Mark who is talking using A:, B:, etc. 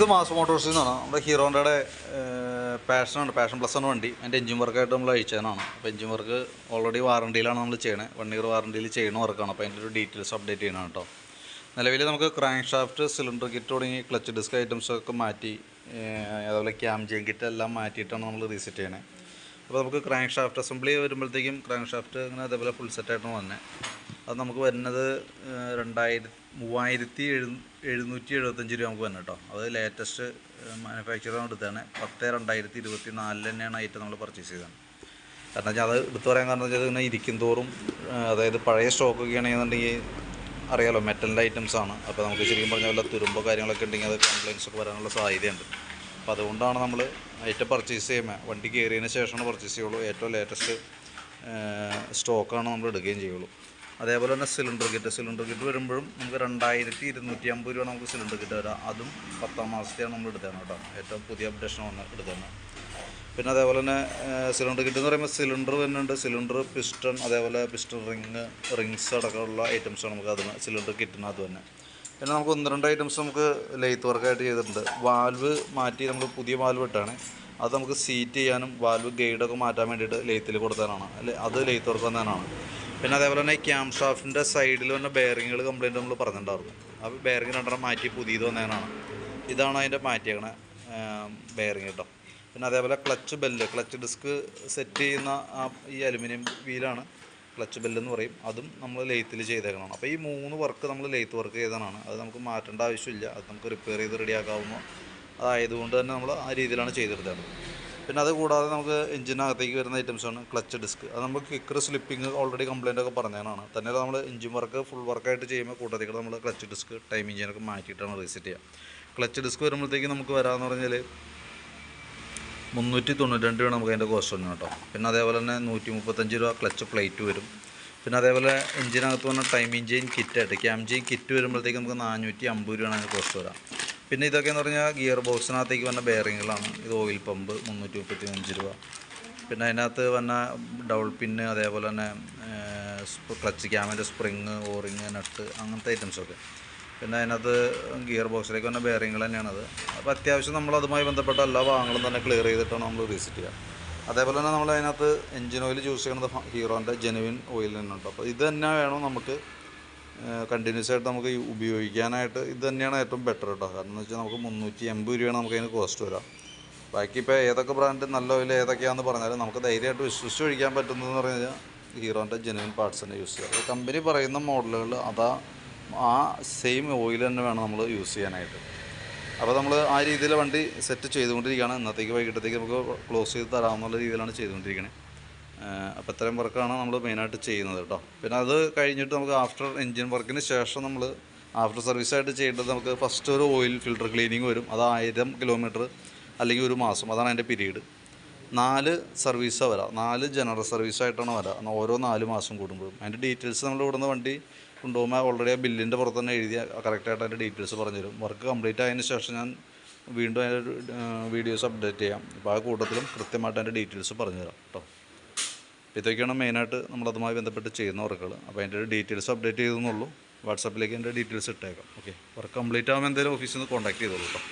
A: ഇത് മാസ് മോട്ടോഴ്സിൽ നിന്നാണ്. നമ്മുടെ ഹീറോയുടെ പാഷനാണ്, പാഷൻ പ്ലസ് ആണ് വണ്ടി. അതിൻ്റെ എഞ്ചിൻ വർക്കായിട്ട് നമ്മൾ അയച്ചതാണ്. അപ്പോൾ എഞ്ചിൻ വർക്ക് ഓൾറെഡി വാറണ്ടിയിലാണ് നമ്മൾ ചെയ്യണത്. 1 ഇയർ വാറണ്ടിയിൽ ചെയ്യുന്ന വർക്കാണ്. അപ്പോൾ അതിൻ്റെ ഒരു ഡീറ്റെയിൽസ് അപ്ഡേറ്റ് ചെയ്യണം കേട്ടോ. നിലവിൽ നമുക്ക് ക്രാങ്ക് ഷാഫ്റ്റ്, സിലിണ്ടർ കിറ്റ് തുടങ്ങി ക്ലച്ച് ഡിസ്ക് ഐറ്റംസൊക്കെ മാറ്റി, അതുപോലെ ക്യാം ചെയിൻ കിറ്റ് എല്ലാം മാറ്റിയിട്ടാണ് നമ്മൾ റീസെറ്റ് ചെയ്യണത്. അപ്പോൾ നമുക്ക് ക്രാങ്ക് ഷാഫ്റ്റ് അസംബ്ലി വരുമ്പോഴത്തേക്കും ക്രാങ്ക് ഷാഫ്റ്റ് അങ്ങനെ അതേപോലെ ഫുൾ സെറ്റായിട്ടാണ് വന്നത്. അത് നമുക്ക് വരുന്നത് 3775 രൂപ നമുക്ക് വരണം കേട്ടോ. അത് ലേറ്റസ്റ്റ് മാനുഫാക്ചറാണ് എടുത്തതാണ്. 10/2024 തന്നെയാണ് ഐറ്റം നമ്മൾ പർച്ചേസ് ചെയ്തത്. കാരണം വെച്ചാൽ അത് എടുത്തു പറയാൻ കാരണം വെച്ചാൽ ഇങ്ങനെ ഇരിക്കും തോറും, അതായത് പഴയ സ്റ്റോക്കൊക്കെ ആണെന്നുണ്ടെങ്കിൽ അറിയാലോ മെറ്റലിൻ്റെ ഐറ്റംസാണ്. അപ്പോൾ നമുക്ക് ശരിക്കും പറഞ്ഞാൽ വല്ല തുരുമ്പോ കാര്യങ്ങളൊക്കെ ഉണ്ടെങ്കിൽ അത് കംപ്ലയിൻസ് ഒക്കെ വരാനുള്ള സാധ്യതയുണ്ട്. അപ്പോൾ അതുകൊണ്ടാണ് നമ്മൾ ഐറ്റം പർച്ചേസ് ചെയ്യുമ്പോൾ വണ്ടി കയറിയതിന് ശേഷമാണ് പർച്ചേസ് ചെയ്യുള്ളൂ. ഏറ്റവും ലേറ്റസ്റ്റ് സ്റ്റോക്കാണ് നമ്മൾ എടുക്കുകയും ചെയ്യുള്ളൂ. അതേപോലെ തന്നെ സിലിണ്ടർ കിറ്റ് വരുമ്പോഴും നമുക്ക് 2250 രൂപ നമുക്ക് സിലിണ്ടർ കിറ്റ് വരാം. അതും 10ാം മാസത്തെയാണ് നമ്മൾ എടുത്തത് കേട്ടോ. ഏറ്റവും പുതിയ അപ്ഡേഷൻ വന്ന് എടുത്തത്. പിന്നെ അതേപോലെ തന്നെ സിലിണ്ടർ കിറ്റ് എന്ന് പറയുമ്പോൾ സിലിണ്ടർ വരുന്നുണ്ട്, സിലിണ്ടർ പിസ്റ്റൺ, അതേപോലെ പിസ്റ്റൺ റിങ്സ് അടക്കമുള്ള ഐറ്റംസാണ് നമുക്ക് അതിന് സിലിണ്ടർ കിറ്റിനകത്ത് തന്നെ. പിന്നെ നമുക്ക് 1-2 ഐറ്റംസ് നമുക്ക് ലെയ്ത്ത് വർക്കായിട്ട് ചെയ്തിട്ടുണ്ട്. വാൽവ് മാറ്റി നമ്മൾ പുതിയ വാൽവ് ഇട്ടാണ്. അത് നമുക്ക് സീറ്റ് ചെയ്യാനും വാൽവ് ഗൈഡൊക്കെ മാറ്റാൻ വേണ്ടിയിട്ട് ലെയ്ത്തിൽ കൊടുത്തതാണ്. അത് ലെയ്ത്ത് വർക്ക് വന്നതാണ്. പിന്നെ അതേപോലെ തന്നെ ക്യാം ഷാഫ്റ്റിൻ്റെ സൈഡിൽ വന്ന ബെയറിങ്ങുകൾ കംപ്ലയിൻറ്റ് നമ്മൾ പറഞ്ഞിട്ടുണ്ടായിരുന്നു. അപ്പോൾ ബെയറിങ് 2 മാറ്റി പുതിയത് വന്നതാണ്. ഇതാണ് അതിൻ്റെ മാറ്റിയേക്കണ ബെയറിങ് കേട്ടോ. പിന്നെ അതേപോലെ ക്ലച്ച് ഡിസ്ക് സെറ്റ് ചെയ്യുന്ന ഈ അലുമിനിയം വീലാണ് ക്ലച്ച് ബെല്ലെന്ന് പറയും. അതും നമ്മൾ ലെയ്ത്തിൽ ചെയ്തേക്കണം. അപ്പോൾ ഈ 3 വർക്ക് നമ്മൾ ലെയ്ത്ത് വർക്ക് ചെയ്തതാണ്. അത് നമുക്ക് മാറ്റേണ്ട ആവശ്യമില്ല. അത് നമുക്ക് റിപ്പയർ ചെയ്ത് റെഡിയാക്കാവുന്ന അതായതുകൊണ്ട് തന്നെ നമ്മൾ ആ രീതിയിലാണ് ചെയ്തെടുത്തത്. പിന്നെ അത് കൂടാതെ നമുക്ക് എഞ്ചിനകത്തേക്ക് വരുന്ന ഐറ്റംസാണ് ക്ലച്ച് ഡിസ്ക്. അത് നമുക്ക് കിക്കർ സ്ലിപ്പിങ് ഓൾറെഡി കംപ്ലയിൻ്റ് ഒക്കെ പറഞ്ഞതാണ്. തന്നെ നമ്മൾ എഞ്ചിൻ വർക്ക് ഫുൾ വർക്കായിട്ട് ചെയ്യുമ്പോൾ കൂട്ടത്തിൽ നമ്മൾ ക്ലച്ച് ഡിസ്ക് ടൈം എഞ്ചിനൊക്കെ മാറ്റിയിട്ടാണ് റീസെറ്റ് ചെയ്യുക. ക്ലച്ച് ഡിസ്ക് വരുമ്പോഴത്തേക്കും നമുക്ക് വരാമെന്ന് പറഞ്ഞാൽ 392 രൂപ നമുക്ക് അതിൻ്റെ കോസ്റ്റ് വന്നു കേട്ടോ. പിന്നെ അതേപോലെ തന്നെ 135 രൂപ ക്ലച്ച് പ്ലേറ്റ് വരും. പിന്നെ അതേപോലെ എഞ്ചിനകത്ത് വന്ന ടൈം എഞ്ചിൻ കിറ്റായിട്ട് ക്യാം ചെയിൻ കിറ്റ് വരുമ്പോഴത്തേക്ക് നമുക്ക് 450 രൂപയാണ് അതിൻ്റെ കോസ്റ്റ് വരാം. പിന്നെ ഇതൊക്കെയെന്ന് പറഞ്ഞാൽ ഗിയർ ബോക്സിനകത്തേക്ക് വന്ന ബെയറിങ്ങുകളാണ്. ഇത് ഓയിൽ പമ്പ് 335 രൂപ. പിന്നെ അതിനകത്ത് വന്ന ഡബിൾ പിന്ന്, അതേപോലെ തന്നെ ക്ലച്ച് ക്യാമിൻ്റെ സ്പ്രിങ്, ഓറിങ്, നട്ട്, അങ്ങനത്തെ ഐറ്റംസൊക്കെ. പിന്നെ അതിനകത്ത് ഗിയർ ബോക്സിലേക്ക് വന്ന ബെയറിങ്ങൾ തന്നെയാണത്. അപ്പോൾ അത്യാവശ്യം നമ്മൾ അതുമായി ബന്ധപ്പെട്ട എല്ലാ ഭാഗങ്ങളും തന്നെ ക്ലിയർ ചെയ്തിട്ടാണ് നമ്മൾ റീസെറ്റ് ചെയ്യുക. അതേപോലെ തന്നെ നമ്മൾ അതിനകത്ത് എഞ്ചിൻ ഓയിൽ ചൂസ് ചെയ്യുന്നത് ഹീറോൻ്റെ ജെനുവിൻ ഓയിൽ തന്നെയുണ്ട്. അപ്പോൾ ഇത് തന്നെ വേണം നമുക്ക് കണ്ടിന്യൂസ് ആയിട്ട് നമുക്ക് ഉപയോഗിക്കാനായിട്ട്. ഇത് തന്നെയാണ് ഏറ്റവും ബെറ്റർ കേട്ടോ. കാരണം എന്ന് വെച്ചാൽ നമുക്ക് 380 രൂപയാണ് നമുക്ക് അതിന് കോസ്റ്റ് വരാം. ബാക്കി ഇപ്പോൾ ഏതൊക്കെ ബ്രാൻഡ് നല്ല ഓയിൽ ഏതൊക്കെയാണെന്ന് പറഞ്ഞാലും നമുക്ക് ധൈര്യമായിട്ട് വിശ്വസിച്ച് ഒഴിക്കാൻ പറ്റുന്നതെന്ന് പറഞ്ഞു കഴിഞ്ഞാൽ ഹീറോൻ്റെ ജെനുവിൻ പാർട്സ് തന്നെ യൂസ് ചെയ്യുക. അപ്പോൾ കമ്പനി പറയുന്ന മോഡലുകൾ ആ സെയിം ഓയിൽ തന്നെ വേണം നമ്മൾ യൂസ് ചെയ്യാനായിട്ട്. അപ്പോൾ നമ്മൾ ആ രീതിയിൽ വണ്ടി സെറ്റ് ചെയ്തുകൊണ്ടിരിക്കുകയാണ്. ഇന്നത്തേക്ക് വൈകിട്ടത്തേക്ക് നമുക്ക് ക്ലോസ് ചെയ്ത് തരാമെന്നുള്ള രീതിയിലാണ് ചെയ്തുകൊണ്ടിരിക്കുന്നത്. അപ്പോൾ ഇത്രയും വർക്കാണ് നമ്മൾ മെയിനായിട്ട് ചെയ്യുന്നത് കേട്ടോ. പിന്നെ അത് കഴിഞ്ഞിട്ട് നമുക്ക് ആഫ്റ്റർ എൻജിൻ വർക്കിന് ശേഷം നമ്മൾ ആഫ്റ്റർ സർവീസായിട്ട് ചെയ്യേണ്ടത് നമുക്ക് ഫസ്റ്റ് ഒരു ഓയിൽ ഫിൽട്ടർ ക്ലീനിങ് വരും. അത് 1000 കിലോമീറ്റർ അല്ലെങ്കിൽ 1 മാസം, അതാണ് അതിൻ്റെ പീരീഡ്. 4 സർവീസാണ് വരാം. 4 ജനറൽ സർവീസായിട്ടാണ് വരാം, ഓരോ 4 മാസം കൂടുമ്പോഴും. അതിൻ്റെ ഡീറ്റെയിൽസ് നമ്മൾ ഇവിടുന്ന് വണ്ടി കൊണ്ടുപോകുമ്പോൾ ഓൾറെഡി ആ ബില്ലിൻ്റെ പുറത്ത് തന്നെ എഴുതിയ കറക്റ്റായിട്ട് അതിൻ്റെ ഡീറ്റെയിൽസ് പറഞ്ഞു തരും. വർക്ക് കംപ്ലീറ്റ് ആയതിന് ശേഷം ഞാൻ വീണ്ടും അതിൻ്റെ വീഡിയോസ് അപ്ഡേറ്റ് ചെയ്യാം. അപ്പോൾ ആ കൂട്ടത്തിലും കൃത്യമായിട്ട് അതിൻ്റെ ഡീറ്റെയിൽസ് പറഞ്ഞു തരാം കേട്ടോ. ഇതൊക്കെയാണ് മെയിനായിട്ട് നമ്മളതുമായി ബന്ധപ്പെട്ട് ചെയ്യുന്ന വർക്കുകൾ. അപ്പോൾ അതിൻ്റെ ഡീറ്റെയിൽസ് അപ്ഡേറ്റ് ചെയ്തെന്നുള്ളൂ. വാട്സാപ്പിലേക്ക് അതിൻ്റെ ഡീറ്റെയിൽസ് ഇട്ടേക്കാം. ഓക്കെ, വർക്ക് കംപ്ലീറ്റ് ആകുമ്പോൾ എന്തെങ്കിലും ഓഫീസിൽ നിന്ന് കോൺടാക്ട് ചെയ്തോളൂ കേട്ടോ.